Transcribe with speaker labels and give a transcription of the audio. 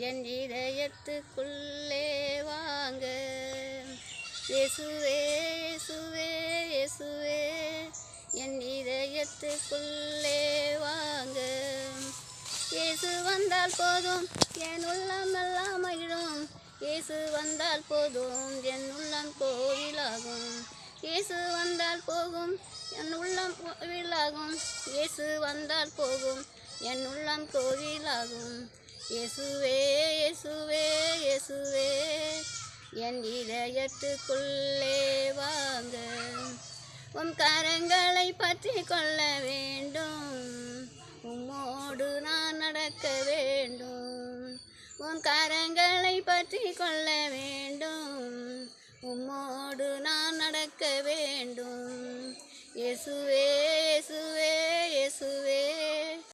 Speaker 1: என் இதயத்துக்குள்ளே வாங்க. இயேசுவே இயேசுவே இயேசுவே என் இதயத்துக்குள்ளே வாங்க. இயேசு வந்தால் போதும் என் உள்ளம் எல்லாம் மகிழும். இயேசு வந்தால் போதும் என் உள்ளம் கோவிலாகும். இயேசு வந்தால் போகும் என் உள்ளம் கோவிலாகும். இயேசு வந்தால் போகும் என் உள்ளம் கோவிலாகும். இயேசுவே இயேசுவே இயேசுவே என் இதயத்துக்குள்ளே வாங்க. உம் கரங்களை பற்றி கொள்ள வேண்டும். உம்மோடு நான் நடக்க வேண்டும். உன் கரங்களை பற்றி கொள்ள வேண்டும். உம்மோடு நான் நடக்க வேண்டும். இயேசுவே இயேசுவே இயேசுவே